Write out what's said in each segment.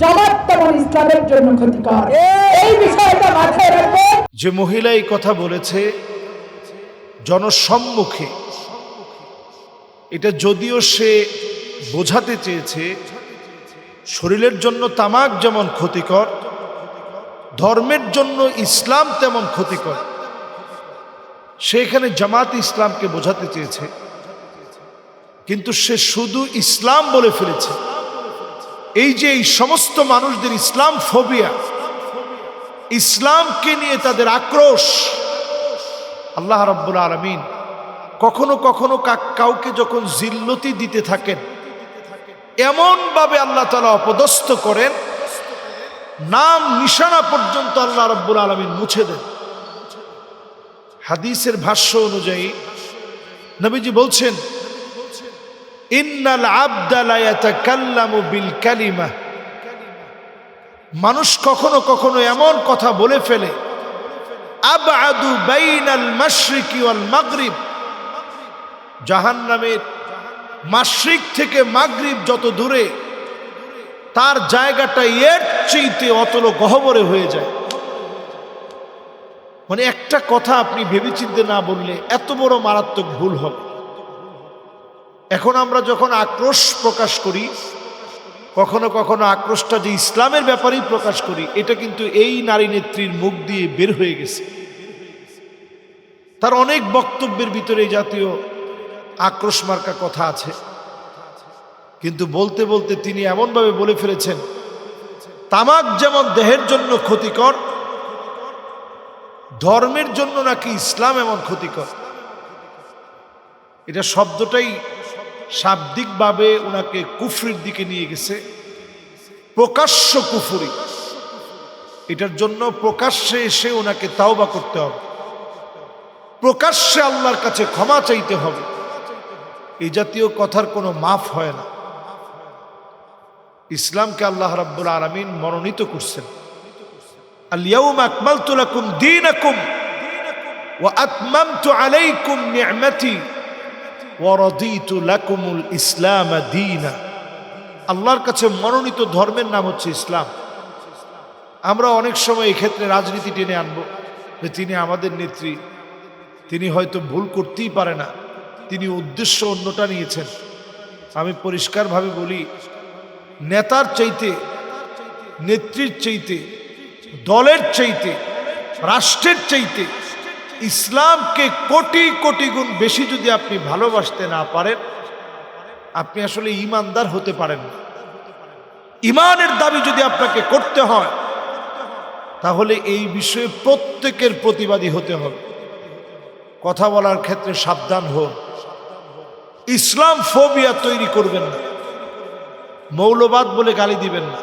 জামাত তেমন ইসলামের জন্য ক্ষতিকর। এই বিষয়টা মাথায় রাখবে। যে মহিলা এই কথা বলেছে জনসম্মুখে, এটা যদিও সে বোঝাতে চেয়েছে শরীরের জন্য তামাক যেমন ক্ষতিকর, ধর্মের জন্য ইসলাম তেমন ক্ষতিকর, সে এখানে জামাত ইসলামকে বোঝাতে চেয়েছে, কিন্তু সে শুধু ইসলাম বলে ফেলেছে। এই যে এই সমস্ত মানুষদের ইসলাম ফোবিয়া, ইসলামকে নিয়ে তাদের আক্রোশ, আল্লাহ রাব্বুল আলামিন কখনো কখনো কাউকে যখন জিল্লতি দিতে থাকেন, এমন ভাবে আল্লাহ তাআলা অপদস্থ করেন, নাম নিশানা পর্যন্ত আল্লাহ রাব্বুল আলামিন মুছে দেন। হাদিসের ভাষ্য অনুযায়ী নবীজি বলছেন, ইন্নাল আবদা লা ইয়াতাকাল্লামু বিল কালিমা, মানুষ কখনো কখনো এমন কথা বলে ফেলে, আবআদু বাইনাল মাশরিকি ওয়াল মাগরিব, জাহান্নামের মাশরিক থেকে মাগরিব যত দূরে, তার জায়গাটা এর চেয়ে অতল গহ্বরে হয়ে যায়। মানে একটা কথা আপনি ভেবেচিন্তে না বললে এত বড় মারাত্মক ভুল হবে। এখন আমরা যখন আক্রোশ প্রকাশ করি, কখনো কখনো আক্রোশটা যে ইসলামের ব্যাপারেই প্রকাশ করি, এটা কিন্তু এই নারী নেত্রীর মুখ দিয়ে বের হয়ে গেছে। তার অনেক বক্তব্যের ভিতরে এই জাতীয় আক্রোশ মার্কা কথা আছে, কিন্তু বলতে বলতে তিনি এমনভাবে বলে ফেলেছেন, তামাক যেমন দেহের জন্য ক্ষতিকর, ধর্মের জন্য নাকি ইসলাম এমন ক্ষতিকর। এটা শব্দটাই শাব্দিকভাবে ওনাকে কুফরির দিকে নিয়ে গেছে, প্রকাশ্য কুফরি। এটার জন্য প্রকাশ্যে এসে ওনাকে তাওবা করতে হবে, প্রকাশ্যে আল্লাহর কাছে ক্ষমা চাইতে হবে। এই জাতীয় কথার কোনো মাফ হয় না। ইসলামকে আল্লাহ রাব্বুল আলামিন মনোনীত করছেন, আল ইয়াউমা আকমালতু লাকুম দীনাকুম ওয়া আতমামতু আলাইকুম নি'মাতি ওয়া রাদিতু লাকুমুল ইসলাম দীনা। আল্লাহর কাছে মনোনীত ধর্মের নাম হচ্ছে ইসলাম। আমরা অনেক সময় এই ক্ষেত্রে রাজনীতি টেনে আনবো, যে তিনি আমাদের নেত্রী, তিনি হয়তো ভুল করতেই পারে না, তিনি উদ্দেশ্য অন্যটা নিয়েছেন। আমি পরিষ্কারভাবে বলি, নেতার চাইতে, নেত্রীর চাইতে, দলের চাইতে, রাষ্ট্রের চাইতে ইসলামকে কোটি কোটি গুণ বেশি যদি আপনি ভালোবাসতে না পারেন, আপনি আসলে ঈমানদার হতে পারেন না। ঈমানের দাবি যদি আপনাকে করতে হয়, তাহলে এই বিষয়ে প্রত্যেকের প্রতিবাদী হতে হবে। কথা বলার ক্ষেত্রে সাবধান হন, ইসলাম ফোবিয়া তৈরি করবেন না। মৌলবাদ বলে গালি দিবেন না,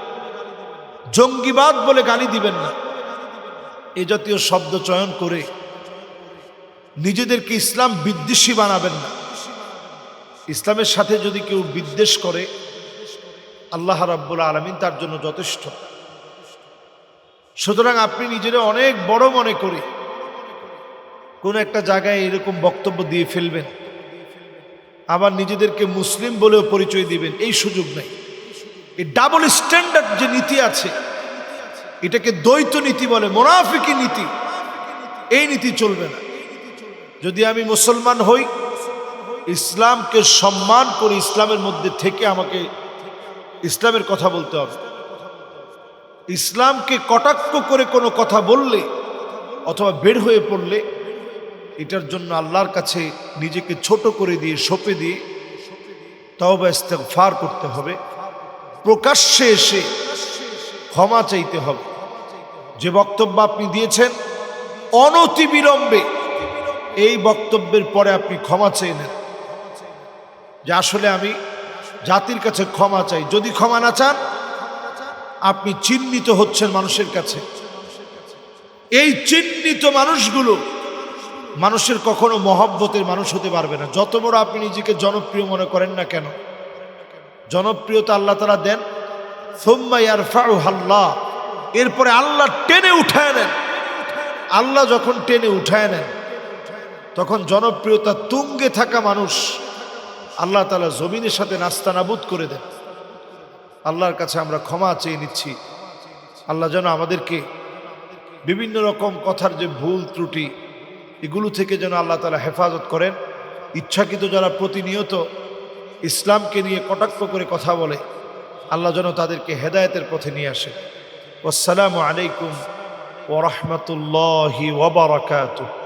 জঙ্গিবাদ বলে গালি দিবেন না। এ জাতীয় শব্দ চয়ন করে নিজেদেরকে ইসলাম বিদ্বেষী বানাবেন না। ইসলামের সাথে যদি কেউ বিদ্বেষ করে, আল্লাহ রাব্বুল আলামিন তার জন্য যথেষ্ট। সুতরাং আপনি নিজেরা অনেক বড় মনে করে কোন একটা জায়গায় এরকম বক্তব্য দিয়ে ফেলবেন, আবার নিজেদেরকে মুসলিম বলেও পরিচয় দিবেন, এই সুযোগ নেই। এই ডাবল স্ট্যান্ডার্ড যে নীতি আছে, এটাকে দ্বৈত নীতি বলে, মুনাফিকি নীতি। এই নীতি চলবে না। যদি আমি মুসলমান হই, ইসলামকে সম্মান করি, ইসলামের মধ্যে থেকে আমাকে ইসলামের কথা বলতে হবে। ইসলামকে কটাক্ষ করে কোনো কথা বললে অথবা বের হয়ে পড়লে, এটার জন্য আল্লাহর কাছে নিজেকে ছোট করে দিয়ে, সঁপে দিয়ে তওবা ইস্তেগফার করতে হবে, প্রকাশ্যে এসে ক্ষমা চাইতে হবে। যে বক্তব্য আপনি দিয়েছেন, অনতিবিলম্বে এই বক্তব্যের পরে আপনি ক্ষমা চেয়ে নেন, যে আসলে আমি জাতির কাছে ক্ষমা চাই। যদি ক্ষমা না চান, আপনি চিহ্নিত হচ্ছেন মানুষের কাছে। এই চিহ্নিত মানুষগুলো মানুষের কখনো মহব্বতের মানুষ হতে পারবে না। যত বড় আপনি নিজেকে জনপ্রিয় মনে করেন না কেন, জনপ্রিয়তা আল্লাহ তাআলা দেন, সুম্মা ইয়ারফাউহা আল্লাহ, এরপরে আল্লাহ টেনে উঠায় নেন। আল্লাহ যখন টেনে উঠায় নেন, তখন জনপ্রিয়তা তুঙ্গে থাকা মানুষ আল্লাহ তাআলা জমিনের সাথে নাস্তানাবুদ করে দেন। আল্লাহর কাছে আমরা ক্ষমা চেয়ে নিচ্ছি। আল্লাহ যেন আমাদেরকে বিভিন্ন রকম কথার যে ভুল ত্রুটি এগুলো থেকে যেন আল্লাহ তাআলা হেফাজত করেন। ইচ্ছাকৃত যারা প্রতিনিয়ত ইসলামকে নিয়ে কটাক্ষ করে কথা বলে, আল্লাহ যেন তাদেরকে হেদায়েতের পথে নিয়ে আসে। আসসালামু আলাইকুম ওয়া রাহমাতুল্লাহি ওয়া বারাকাতুহু।